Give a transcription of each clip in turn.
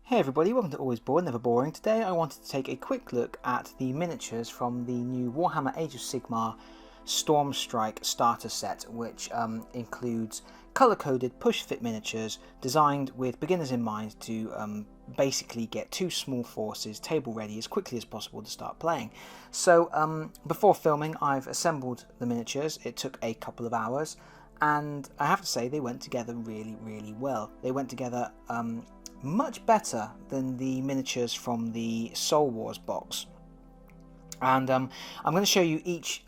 Hey everybody, welcome to Always Bored, Never Boring. Today I wanted to take a quick look at the miniatures from the new Warhammer Age of Sigmar Stormstrike starter set, which includes colour-coded push-fit miniatures designed with beginners in mind to basically get two small forces table ready as quickly as possible to start playing. So before filming I've assembled the miniatures. It took a couple of hours and I have to say they went together really well. They went together much better than the miniatures from the Soul Wars box. And I'm going to show you each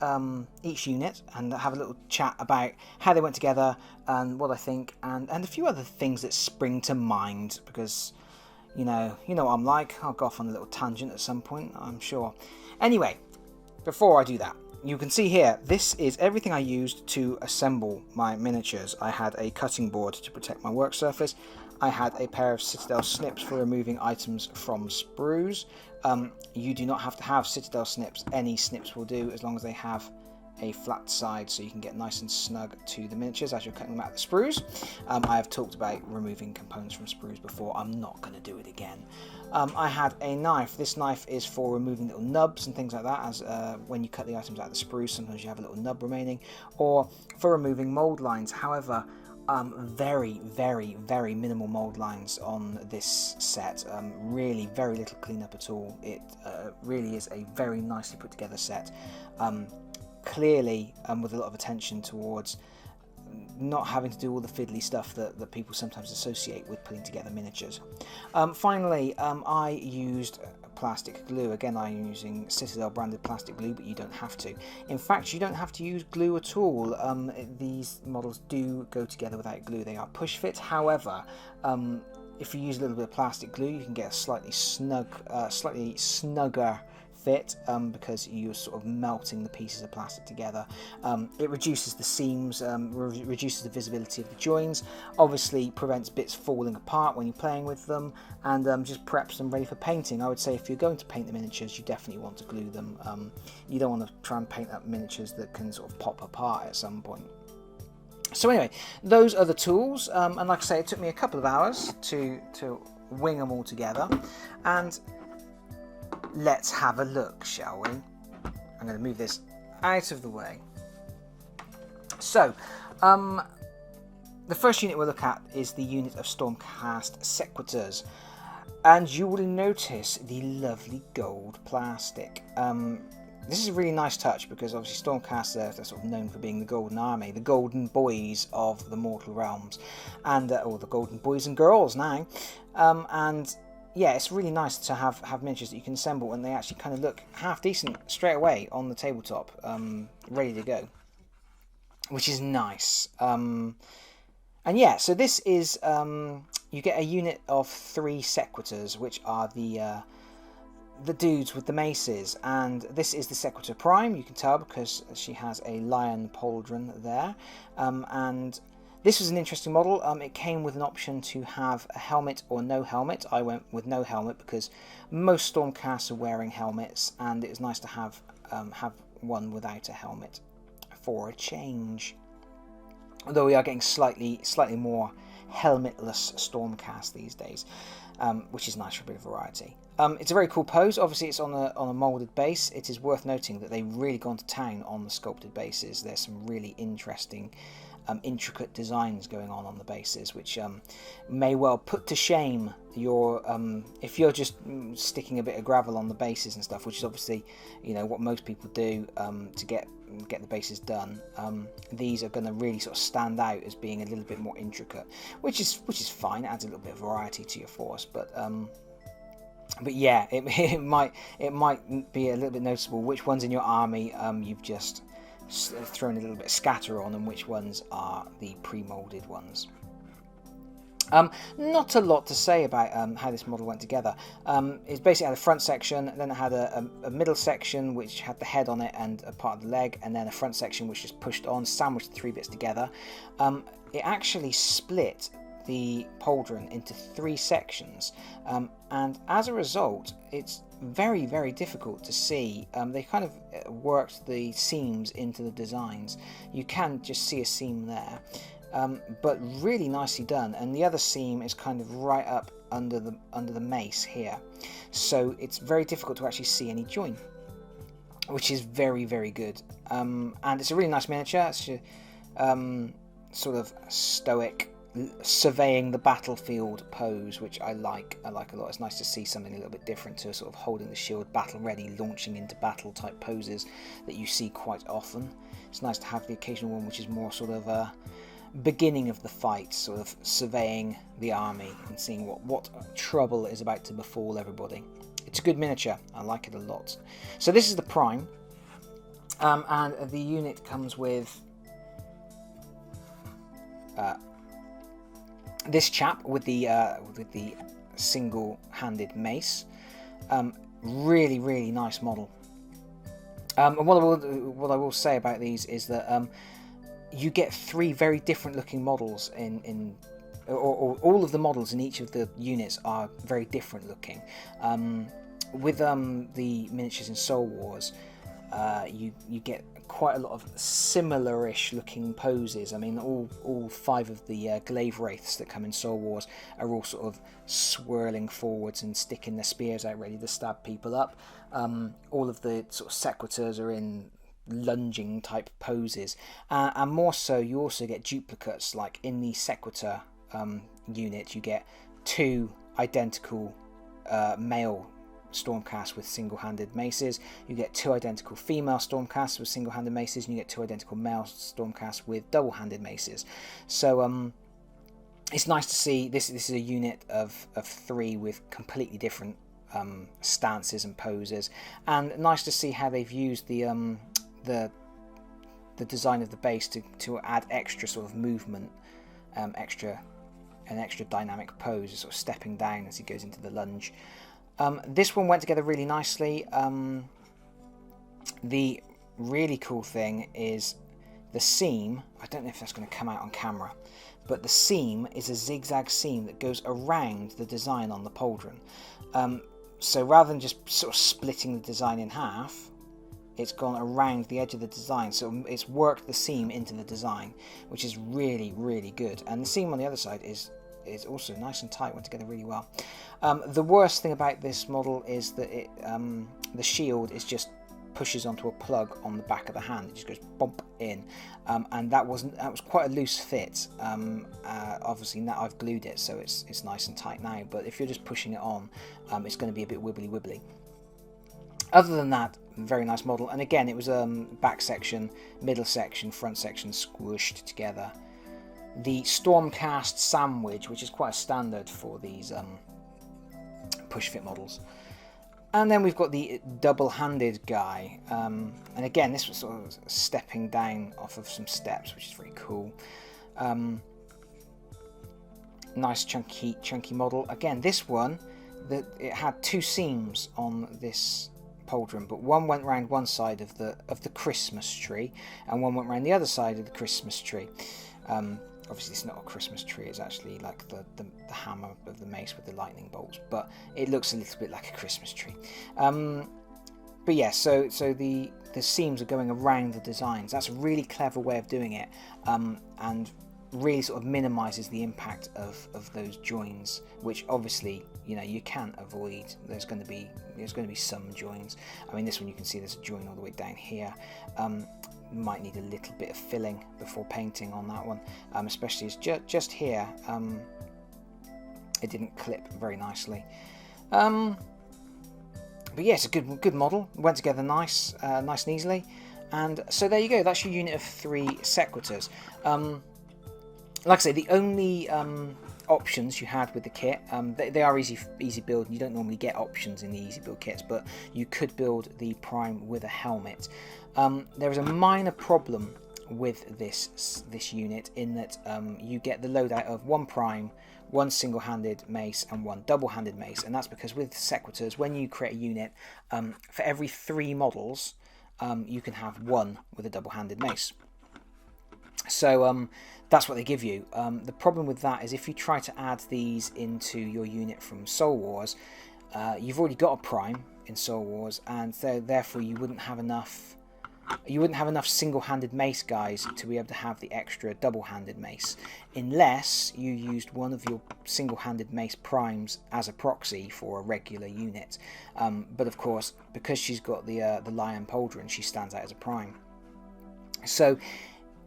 unit and have a little chat about how they went together and what I think, and a few other things that spring to mind, because you know what I'm like. I'll go off on a little tangent at some point, I'm sure. Anyway, before I do that, you can see here, this is everything I used to assemble my miniatures. I had a cutting board to protect my work surface. I had a pair of Citadel snips for removing items from sprues. You do not have to have Citadel snips. Any snips will do as long as they have a flat side, so you can get nice and snug to the miniatures as you're cutting them out of the sprues. I have talked about removing components from sprues before. I'm not going to do it again. I had a knife. This knife is for removing little nubs and things like that, as when you cut the items out of the sprues, sometimes you have a little nub remaining, or for removing mold lines. However, very minimal mold lines on this set. Really very little cleanup at all. It really is a very nicely put together set. Clearly with a lot of attention towards not having to do all the fiddly stuff that people sometimes associate with putting together miniatures. Finally, I used plastic glue. Again, I'm using Citadel branded plastic glue, but you don't have to. In fact, you don't have to use glue at all. These models do go together without glue. They are push fit. However, if you use a little bit of plastic glue, you can get a slightly snugger fit, because you're sort of melting the pieces of plastic together. It reduces the seams, reduces the visibility of the joins, obviously prevents bits falling apart when you're playing with them, and just preps them ready for painting. I would say if you're going to paint the miniatures, you definitely want to glue them. You don't want to try and paint up miniatures that can sort of pop apart at some point. So anyway, those are the tools, and like I say, it took me a couple of hours to wing them all together, and let's have a look, shall we? I'm going to move this out of the way. So, the first unit we'll look at is the unit of Stormcast sequiturs, and you will notice the lovely gold plastic. This is a really nice touch, because obviously Stormcast they're sort of known for being the Golden Army, the Golden Boys of the Mortal Realms, and or the Golden Boys and Girls now, and yeah, it's really nice to have miniatures that you can assemble and they actually kind of look half decent straight away on the tabletop, ready to go, which is nice. And yeah, so this is, you get a unit of 3 sequiturs, which are the dudes with the maces, and this is the Sequitur Prime. You can tell because she has a lion pauldron there, and this was an interesting model. It came with an option to have a helmet or no helmet. I went with no helmet because most Stormcasts are wearing helmets, and it was nice to have one without a helmet for a change. Although we are getting slightly more helmetless Stormcast these days, which is nice for a bit of variety. It's a very cool pose. Obviously, it's on a moulded base. It is worth noting that they've really gone to town on the sculpted bases. There's some really interesting intricate designs going on the bases, which may well put to shame your if you're just sticking a bit of gravel on the bases and stuff, which is obviously what most people do to get the bases done. These are going to really sort of stand out as being a little bit more intricate, which is fine. It adds a little bit of variety to your force, but yeah, it might be a little bit noticeable which ones in your army you've just thrown a little bit of scatter on, and which ones are the pre-molded ones. Not a lot to say about how this model went together. It basically had a front section, then it had a middle section which had the head on it and a part of the leg, and then a front section which just pushed on, sandwiched the 3 bits together. It actually split the pauldron into 3 sections, and as a result it's very difficult to see. They kind of worked the seams into the designs. You can just see a seam there, but really nicely done, and the other seam is kind of right up under the mace here, so it's very difficult to actually see any join, which is very, very good. And it's a really nice miniature. It's sort of stoic, surveying the battlefield pose, which I like a lot. It's nice to see something a little bit different to sort of holding the shield, battle ready, launching into battle type poses that you see quite often. It's nice to have the occasional one which is more sort of a beginning of the fight, sort of surveying the army and seeing what trouble is about to befall everybody. It's a good miniature. I like it a lot. So this is the Prime, and the unit comes with this chap with the single-handed mace. Really, really nice model. And what I will say about these is that you get 3 very different looking models or all of the models in each of the units are very different looking. With the miniatures in Soul Wars, you get quite a lot of similar-ish looking poses. I mean, all 5 of the glaivewraiths that come in Soul Wars are all sort of swirling forwards and sticking their spears out ready to stab people up. All of the sort of sequiturs are in lunging type poses, and more so you also get duplicates. Like in the sequitur unit, you get 2 identical male Stormcast with single-handed maces, you get 2 identical female Stormcasts with single-handed maces, and you get 2 identical male Stormcasts with double-handed maces. So it's nice to see this is a unit of 3 with completely different stances and poses, and nice to see how they've used the design of the base to add extra sort of movement, an extra dynamic pose, sort of stepping down as he goes into the lunge. This one went together really nicely. The really cool thing is the seam. I don't know if that's going to come out on camera, but the seam is a zigzag seam that goes around the design on the pauldron. So rather than just sort of splitting the design in half, it's gone around the edge of the design, so it's worked the seam into the design, which is really, really good. And the seam on the other side is also nice and tight, went together really well. The worst thing about this model is that the shield is just pushes onto a plug on the back of the hand. It just goes bump in, and that was quite a loose fit. Obviously now I've glued it, so it's nice and tight now. But if you're just pushing it on, it's going to be a bit wibbly. Other than that, very nice model. And again, it was back section, middle section, front section squished together. The Stormcast sandwich, which is quite a standard for these push fit models. And then we've got the double-handed guy. And again, this was sort of stepping down off of some steps, which is very cool. Nice chunky model. Again, this one, it had 2 seams on this pauldron, but one went round one side of the Christmas tree, and one went round the other side of the Christmas tree. Obviously, it's not a Christmas tree; it's actually like the hammer of the mace with the lightning bolts, but it looks a little bit like a Christmas tree. But yeah, so the seams are going around the designs. That's a really clever way of doing it, and really sort of minimises the impact of those joins, which obviously you can't avoid. There's going to be some joins. I mean, this one you can see there's a join all the way down here. Might need a little bit of filling before painting on that one, especially as just here it didn't clip very nicely. But yeah, it's a good model. Went together nice and easily. And so there you go. That's your unit of 3 sequiturs. Like I say, the only options you had with the kit, they are easy build. You don't normally get options in the easy build kits, but you could build the Prime with a helmet. There is a minor problem with this unit in that you get the loadout of 1 Prime, 1 single-handed mace, and 1 double-handed mace, and that's because with sequiturs, when you create a unit, for every 3 models, you can have 1 with a double-handed mace. So that's what they give you. The problem with that is if you try to add these into your unit from Soul Wars, you've already got a Prime in Soul Wars, and so therefore you wouldn't have enough you wouldn't have enough single-handed mace guys to be able to have the extra double-handed mace, unless you used one of your single-handed mace primes as a proxy for a regular unit. But of course, because she's got the lion pauldron, she stands out as a prime. So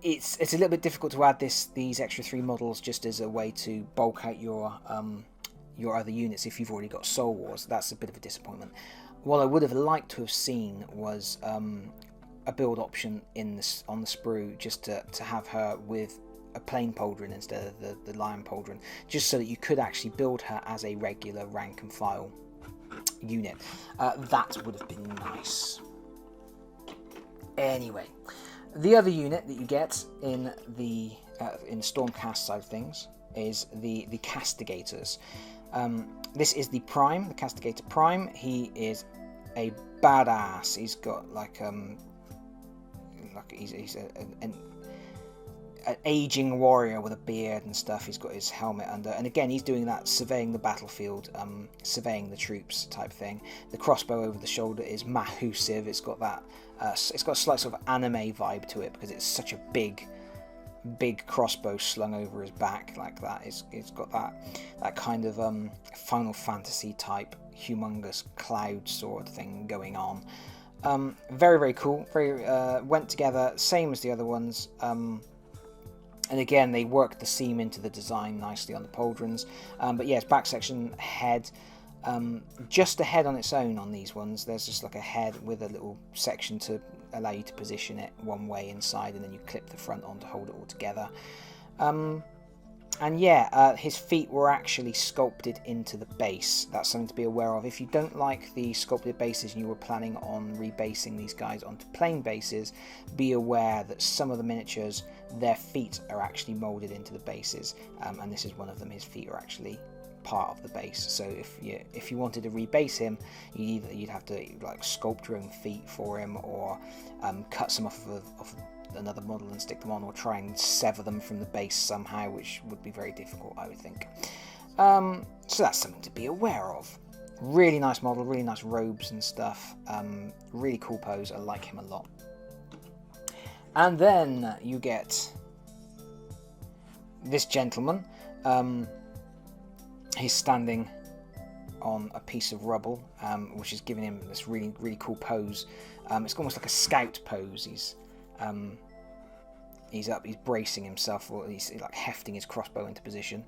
it's a little bit difficult to add these extra 3 models just as a way to bulk out your other units if you've already got Soul Wars. That's a bit of a disappointment. What I would have liked to have seen was a build option on the sprue, just to have her with a plain pauldron instead of the lion pauldron, just so that you could actually build her as a regular rank and file unit. That would have been nice. Anyway, the other unit that you get in the Stormcast side of things is the Castigators. This is the Prime, the Castigator Prime. He is a badass. He's got he's an aging warrior with a beard and stuff. He's got his helmet under, and again he's doing that surveying the battlefield, surveying the troops type thing. The crossbow over the shoulder is massive. It's got that. It's got a slight sort of anime vibe to it because it's such a big crossbow slung over his back like that. It's got that kind of Final Fantasy type humongous cloud sword thing going on. Very, very cool. Very went together, same as the other ones. And again, they worked the seam into the design nicely on the pauldrons. But yes, back section, head. Just a head on its own on these ones. There's just like a head with a little section to allow you to position it one way inside, and then you clip the front on to hold it all together. And yeah, his feet were actually sculpted into the base. That's something to be aware of. If you don't like the sculpted bases and you were planning on rebasing these guys onto plain bases, be aware that some of the miniatures, their feet are actually molded into the bases, and this is one of them. His feet are actually part of the base. So if you wanted to rebase him, you'd have to like sculpt your own feet for him, or cut some off of another model and stick them on, or try and sever them from the base somehow, which would be very difficult, I would think. So that's something to be aware of. Really nice model, really nice robes and stuff. Really cool pose. I like him a lot. And then you get this gentleman. He's standing on a piece of rubble, which is giving him this really, really cool pose. It's almost like a scout pose. He's up, he's bracing himself, or he's like hefting his crossbow into position,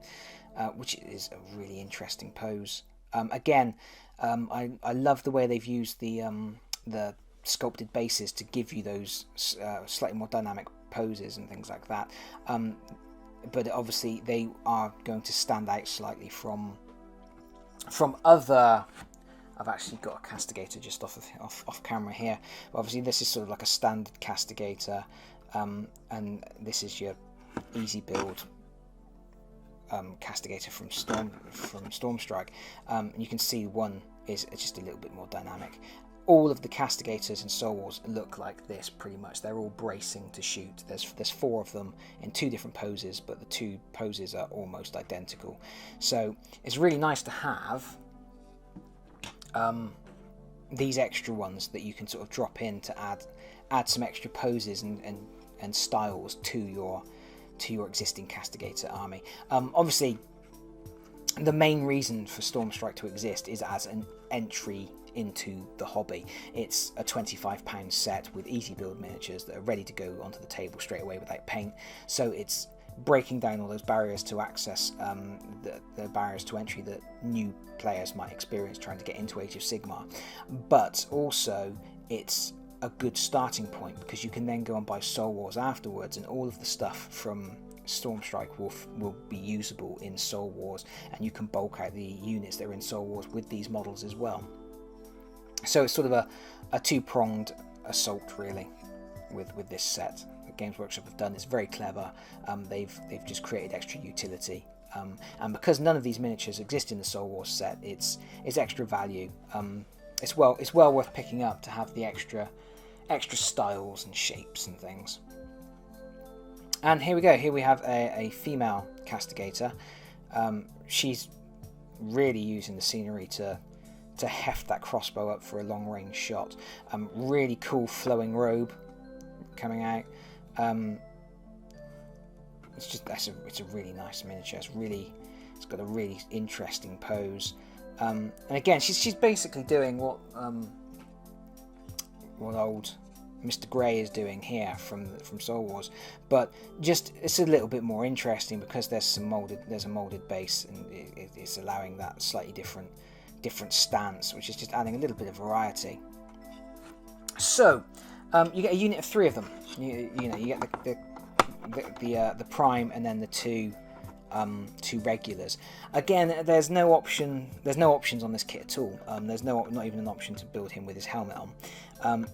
which is a really interesting pose. Again, I love the way they've used the sculpted bases to give you those slightly more dynamic poses and things like that. But obviously they are going to stand out slightly from other. I've actually got a Castigator just off camera here. But obviously this is sort of like a standard Castigator, and this is your easy build Castigator from Stormstrike. You can see one is just a little bit more dynamic. All of the Castigators in Soul Wars look like this pretty much. They're all bracing to shoot. There's 4 of them in 2 different poses, but the 2 poses are almost identical. So it's really nice to have these extra ones that you can sort of drop in to add some extra poses and styles to your existing Castigator army. Obviously, the main reason for Stormstrike to exist is as an entry into the hobby. It's a £25 set with easy build miniatures that are ready to go onto the table straight away without paint. So it's breaking down all those barriers to access, the barriers to entry that new players might experience trying to get into Age of Sigmar. But also it's a good starting point, because you can then go and buy Soul Wars afterwards, and all of the stuff from Stormstrike will be usable in Soul Wars, and you can bulk out the units that are in Soul Wars with these models as well. So it's sort of a two-pronged assault really with this set. The Games Workshop have done is very clever. They've just created extra utility, and because none of these miniatures exist in the Soul Wars set, it's extra value. It's well worth picking up to have the extra styles and shapes and things. And here we go. Here we have a female Castigator. She's really using the scenery to heft that crossbow up for a long range shot. Really cool flowing robe, coming out. It's a really nice miniature. It's got a really interesting pose. And again, she's basically doing what old Mr. Grey is doing here from Soul Wars, but just it's a little bit more interesting because there's a molded base, and it's allowing that slightly different stance, which is just adding a little bit of variety. So you get a unit of 3 of them. You get the prime and then the two regulars. Again, there's no options on this kit at all. There's not even an option to build him with his helmet on,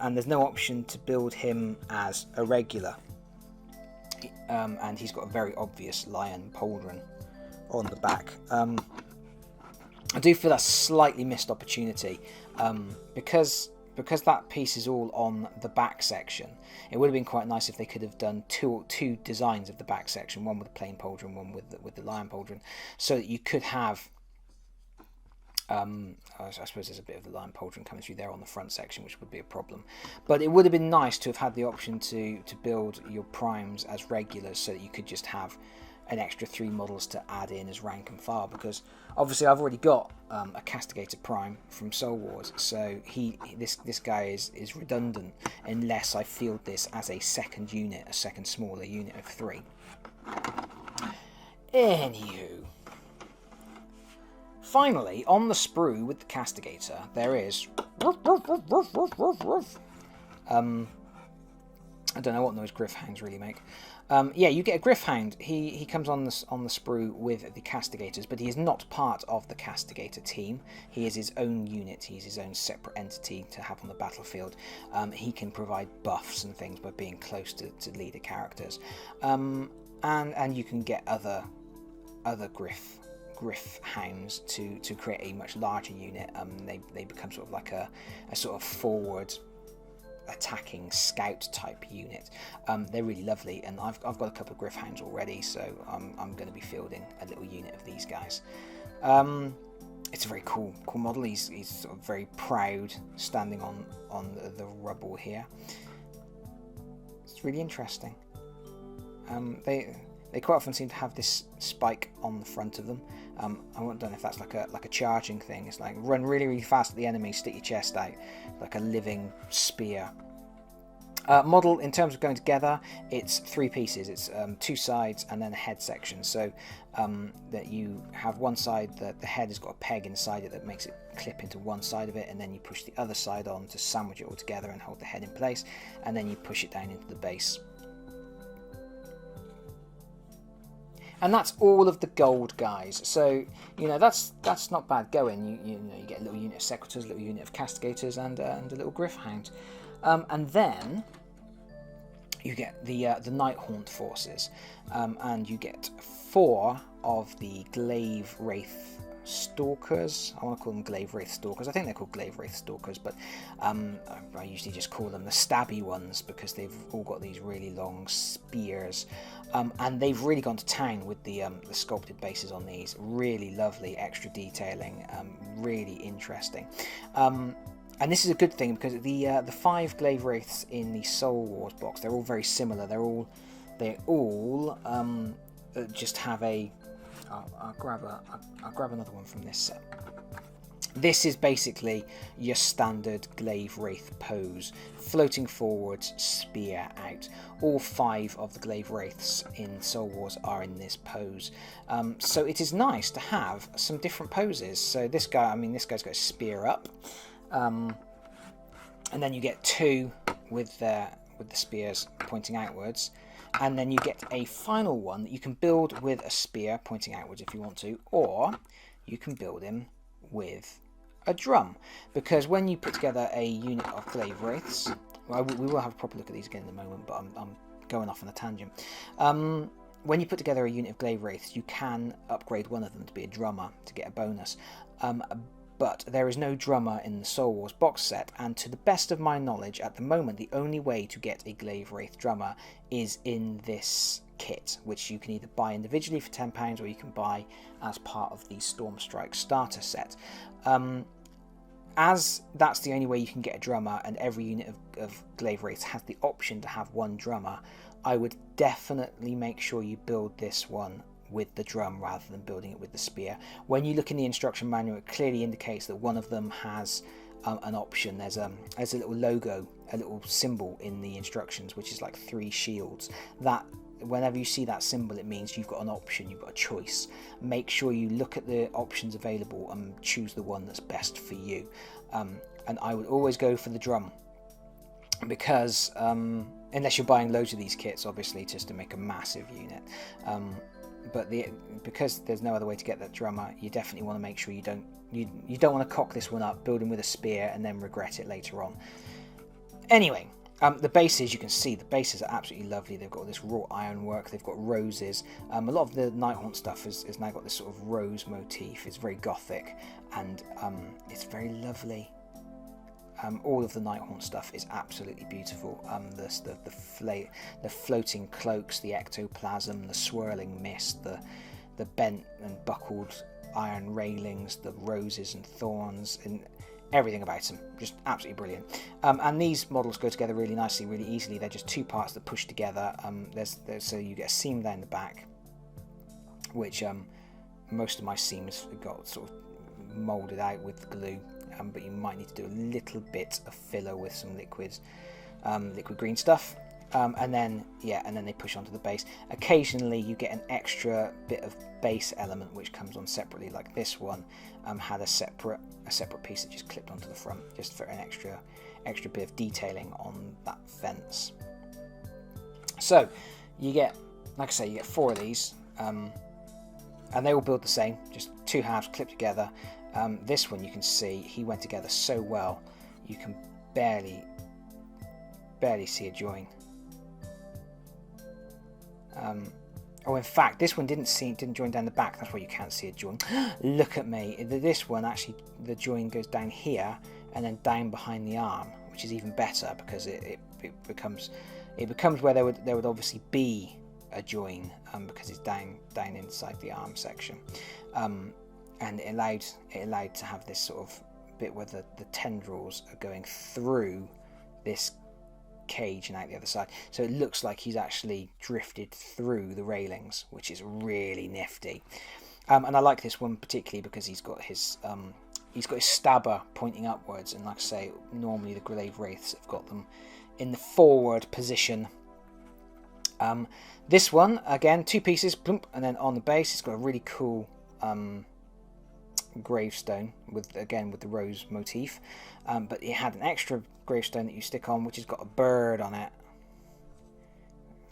and there's no option to build him as a regular. And he's got a very obvious lion pauldron on the back. I do feel that's a slightly missed opportunity, because that piece is all on the back section. It would have been quite nice if they could have done two designs of the back section, one with the plain pauldron, one with the lion pauldron, so that you could have. I suppose there's a bit of the lion pauldron coming through there on the front section, which would be a problem. But it would have been nice to have had the option to build your primes as regulars, so that you could just have an extra 3 models to add in as rank and file, because obviously I've already got a Castigator Prime from Soul Wars, so this guy is redundant unless I field this as a second smaller unit of 3. Anywho, finally on the sprue with the Castigator there is I don't know what noise griff-hounds really make. Yeah, you get a griff-hound. He comes on the sprue with the Castigators, but he is not part of the Castigator team. He is his own unit. He's his own separate entity to have on the battlefield. He can provide buffs and things by being close to leader characters, and you can get other griff-hounds to create a much larger unit. They become sort of like a sort of forward attacking scout type unit. They're really lovely, and I've got a couple of griff-hounds already, so I'm going to be fielding a little unit of these guys. It's a very cool model. He's sort of very proud, standing on the rubble here. It's really interesting. They quite often seem to have this spike on the front of them. I don't know if that's like a charging thing. It's like run really, really fast at the enemy, stick your chest out like a living spear. Model, in terms of going together, it's 3 pieces. It's 2 sides and then a head section. So that you have one side that the head has got a peg inside it that makes it clip into one side of it, and then you push the other side on to sandwich it all together and hold the head in place, and then you push it down into the base. And that's all of the gold guys. So that's not bad going. You get a little unit of sequiturs, a little unit of castigators, and a little griff-hound. And then you get the Nighthaunt forces, and you get 4 of the glaivewraith stalkers. I want to call them glaivewraith stalkers. I think they're called glaivewraith stalkers, but I usually just call them the stabby ones because they've all got these really long spears, and they've really gone to town with the sculpted bases on these. Really lovely extra detailing, really interesting. And this is a good thing because the 5 glaivewraiths in the Soul Wars box, they're all very similar. They all just have a. I'll grab another one from this set. This is basically your standard glaivewraith pose, floating forwards, spear out. All 5 of the glaivewraiths in Soul Wars are in this pose, so it is nice to have some different poses. So this guy's got a spear up, and then you get 2 with the spears pointing outwards. And then you get a final one that you can build with a spear pointing outwards if you want to, or you can build him with a drum. Because when you put together a unit of glaivewraiths, we will have a proper look at these again in a moment, but I'm going off on a tangent. When you put together a unit of glaivewraiths, you can upgrade one of them to be a drummer to get a bonus. But there is no drummer in the Soul Wars box set, and to the best of my knowledge, at the moment, the only way to get a glaivewraith drummer is in this kit, which you can either buy individually for £10 or you can buy as part of the Stormstrike starter set. And as that's the only way you can get a drummer, and every unit of glaivewraiths has the option to have one drummer, I would definitely make sure you build this one with the drum rather than building it with the spear. When you look in the instruction manual, it clearly indicates that one of them has an option. There's a little logo, a little symbol in the instructions, which is like 3 shields. That whenever you see that symbol, it means you've got an option, you've got a choice. Make sure you look at the options available and choose the one that's best for you. And I would always go for the drum, because unless you're buying loads of these kits, obviously, just to make a massive unit. But because there's no other way to get that drummer, you definitely want to make sure you don't want to cock this one up, build him with a spear, and then regret it later on. Anyway, the bases, you can see the bases are absolutely lovely. They've got this wrought ironwork, they've got roses. A lot of the Nighthaunt stuff has now got this sort of rose motif. It's very gothic, and it's very lovely. All of the Nighthaunt stuff is absolutely beautiful. The floating cloaks, the ectoplasm, the swirling mist, the bent and buckled iron railings, the roses and thorns, and everything about them, just absolutely brilliant. And these models go together really nicely, really easily. They're just 2 parts that push together. So you get a seam down the back, which most of my seams got sort of moulded out with glue. But you might need to do a little bit of filler with some liquid green stuff, and then they push onto the base. Occasionally you get an extra bit of base element which comes on separately, like this one had a separate piece that just clipped onto the front, just for an extra bit of detailing on that fence. So you get, like I say, you get 4 of these, and they all build the same, just 2 halves clipped together. This one, you can see he went together so well, you can barely see a join. In fact, this one didn't join down the back. That's why you can't see a join. Look at me. This one, actually, the join goes down here and then down behind the arm, which is even better, because it becomes where there would obviously be a join, because it's down inside the arm section. And it allowed to have this sort of bit where the tendrils are going through this cage and out the other side, so it looks like he's actually drifted through the railings, which is really nifty. And I like this one particularly because he's got his stabber pointing upwards, and like I say, normally the glaivewraiths have got them in the forward position. This one, again, 2 pieces, plump, and then on the base it's got a really cool gravestone with the rose motif, but it had an extra gravestone that you stick on, which has got a bird on it,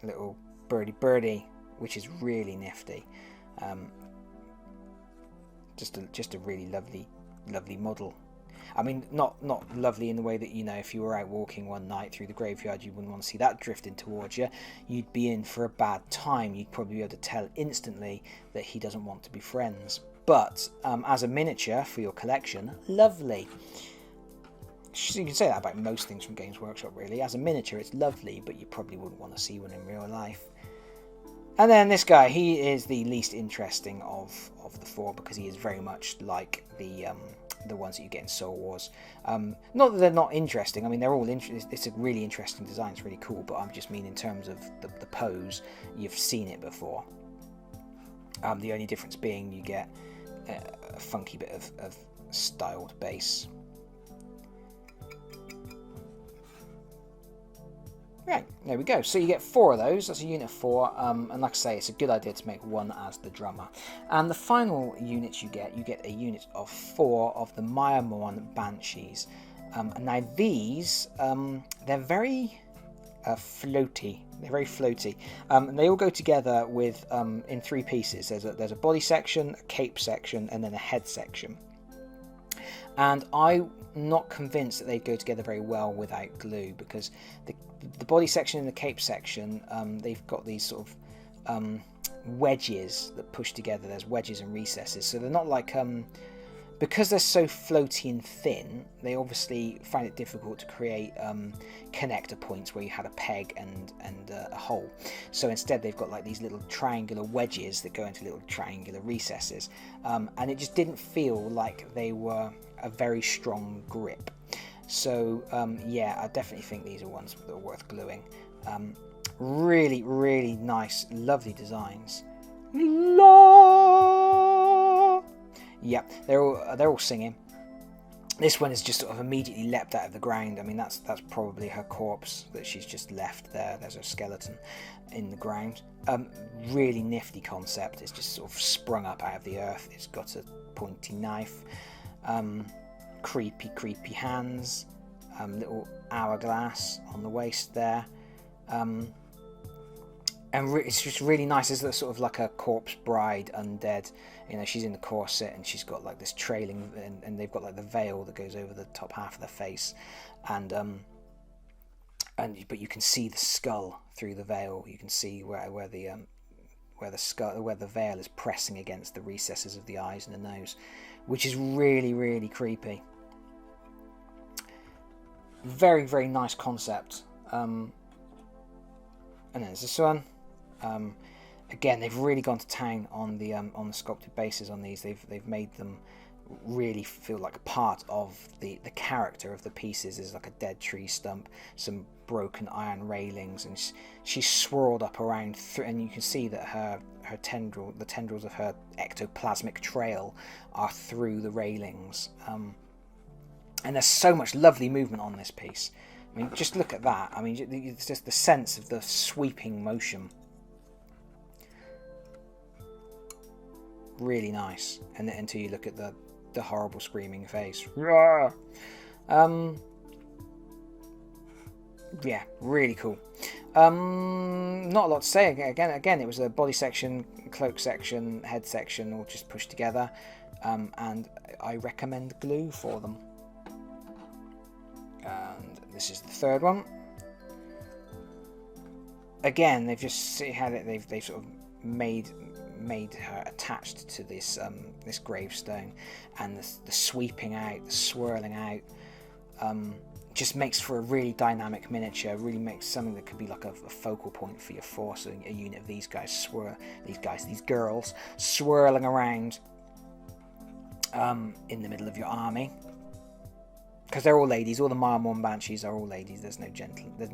a little birdie, which is really nifty. Just a really lovely model. I mean, not lovely in the way that, you know, if you were out walking one night through the graveyard, you wouldn't want to see that drifting towards you. You'd be in for a bad time. You'd probably be able to tell instantly that he doesn't want to be friends. But as a miniature for your collection, lovely. So you can say that about most things from Games Workshop, really. As a miniature, it's lovely, but you probably wouldn't want to see one in real life. And then this guy, he is the least interesting of the 4, because he is very much like the ones that you get in Soul Wars. Not that they're not interesting. I mean, they're all interesting. It's a really interesting design. It's really cool. But I just mean in terms of the pose, you've seen it before. The only difference being you get a funky bit of styled base. Right, there we go. So you get 4 of those. That's a unit 4, and like I say, it's a good idea to make one as the drummer. And the final unit you get a unit of 4 of the Myrmourn banshees. Now these, they're very floaty. They're very floaty, and they all go together with in 3 pieces. There's a body section, a cape section, and then a head section. And I'm not convinced that they'd go together very well without glue, because the body section and the cape section, they've got these sort of wedges that push together. There's wedges and recesses, so they're not like because they're so floaty and thin, they obviously find it difficult to create connector points where you had a peg and a hole. So instead they've got like these little triangular wedges that go into little triangular recesses, and it just didn't feel like they were a very strong grip. So yeah, I definitely think these are ones that are worth gluing. Really, really nice, lovely designs. Yep, they're all singing. This one is just sort of immediately leapt out of the ground. I mean, that's probably her corpse that she's just left there. There's her skeleton in the ground. Really nifty concept. It's just sort of sprung up out of the earth. It's got a pointy knife. Creepy hands. Little hourglass on the waist there. And it's just really nice. It's sort of like a corpse bride, undead. You know, she's in the corset and she's got like this trailing, and they've got like the veil that goes over the top half of the face, but you can see the skull through the veil. You can see where the veil is pressing against the recesses of the eyes and the nose, which is really, really creepy. Very, very nice concept. And then there's this one. Again, they've really gone to town on the sculpted bases on these. They've made them really feel like a part of the character of the pieces. There's like a dead tree stump, some broken iron railings, and she's swirled up around, and you can see that the tendrils of her ectoplasmic trail are through the railings. And there's so much lovely movement on this piece. I mean, just look at that. I mean, it's just the sense of the sweeping motion. Really nice. And then until you look at the horrible screaming face. Yeah, really cool. Not a lot to say. Again, it was a body section, cloak section, head section, all just pushed together. And I recommend glue for them. And this is the third one. Again, they've just had it. They've sort of made her attached to this gravestone, and the sweeping out, the swirling out, just makes for a really dynamic miniature. Really makes something that could be like a focal point for your force. A unit of these girls swirling around in the middle of your army. Because they're all ladies. All the Myrmourn banshees are all ladies. There's no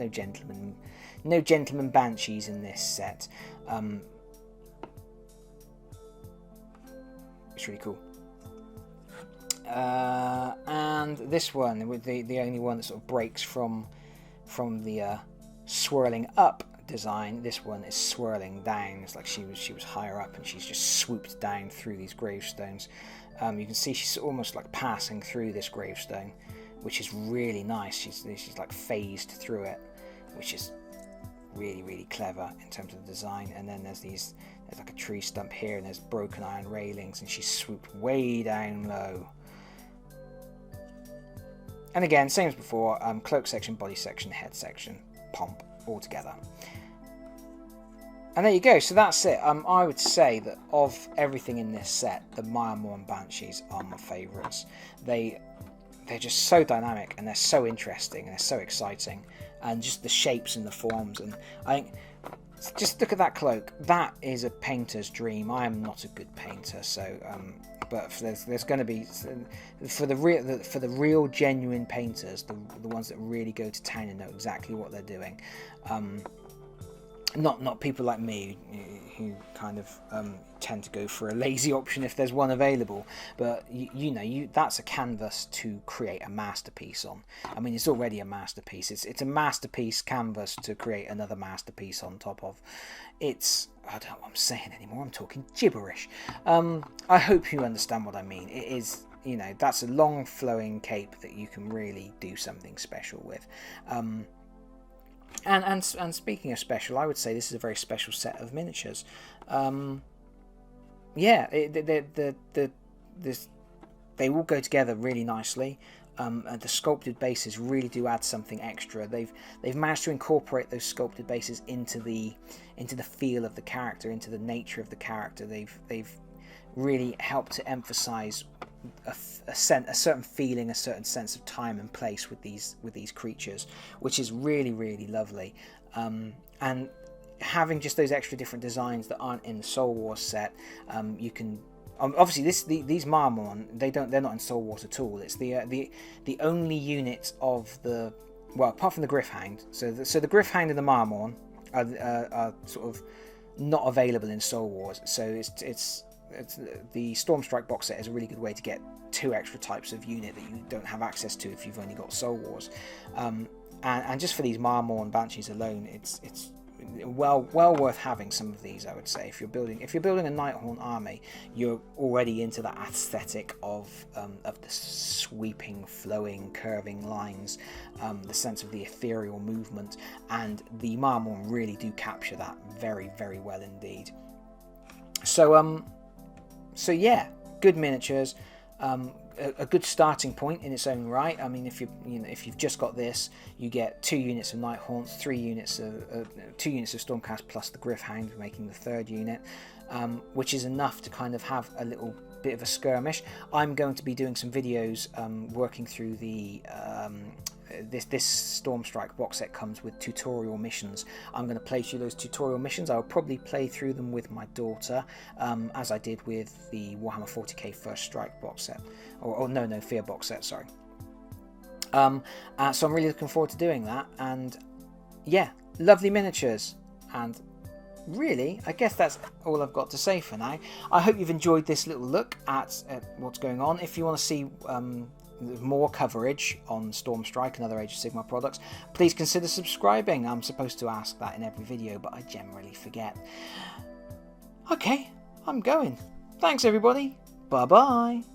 gentlemen banshees in this set. It's really cool. And this one, with the only one that sort of breaks from the swirling up design. This one is swirling down. It's like she was higher up and she's just swooped down through these gravestones. You can see she's almost like passing through this gravestone, which is really nice. She's like phased through it, which is really, really clever in terms of the design. And then there's like a tree stump here, and there's broken iron railings, and she's swooped way down low. And again, same as before, cloak section, body section, head section, pomp, all together. And there you go. So that's it. I would say that of everything in this set, the Myrmourn banshees are my favourites. They're just so dynamic, and they're so interesting, and they're so exciting, and just the shapes and the forms. And I think, just look at that cloak. That is a painter's dream. I am not a good painter, so but there's going to be, for the real genuine painters, the ones that really go to town and know exactly what they're doing. Not people like me who kind of tend to go for a lazy option if there's one available, but that's a canvas to create a masterpiece on. I mean, it's already a masterpiece. It's a masterpiece canvas to create another masterpiece on top of. I don't know what I'm saying anymore. I'm talking gibberish. I hope you understand what I mean. It is, that's a long flowing cape that you can really do something special with. And speaking of special, I would say this is a very special set of miniatures. They all go together really nicely. The sculpted bases really do add something extra. They've managed to incorporate those sculpted bases into the feel of the character, into the nature of the character. They've really helped to emphasize a certain feeling, a certain sense of time and place with these creatures, which is really, really lovely. And having just those extra different designs that aren't in the Soul Wars set, you can obviously these Myrmourn, they're not in Soul Wars at all. It's the only unit of the, well, apart from the griff-hound. So the griff-hound and the Myrmourn are sort of not available in Soul Wars. So it's the Stormstrike box set is a really good way to get 2 extra types of unit that you don't have access to if you've only got Soul Wars. And just for these Myrmourn banshees alone, it's well worth having some of these, I would say. If you're building a Nighthaunt army, you're already into that aesthetic of the sweeping, flowing, curving lines, the sense of the ethereal movement, and the Myrmourn really do capture that very, very well indeed. So yeah, good miniatures. A good starting point in its own right. I mean, if you've just got this, you get 2 units of Nighthaunts, 2 units of Stormcast plus the griff-hound, making the 3rd unit, which is enough to kind of have a little bit of a skirmish. I'm going to be doing some videos working through the this Stormstrike box set comes with tutorial missions. I'm going to play through those tutorial missions. I'll probably play through them with my daughter, as I did with the Warhammer 40k First Strike box set, or no, Fear box set, sorry. So I'm really looking forward to doing that, and yeah, lovely miniatures. And really, I guess that's all I've got to say for now. I hope you've enjoyed this little look at what's going on. If you want to see more coverage on Stormstrike and other Age of Sigmar products, please consider subscribing. I'm supposed to ask that in every video, but I generally forget. Okay, I'm going. Thanks everybody. Bye bye.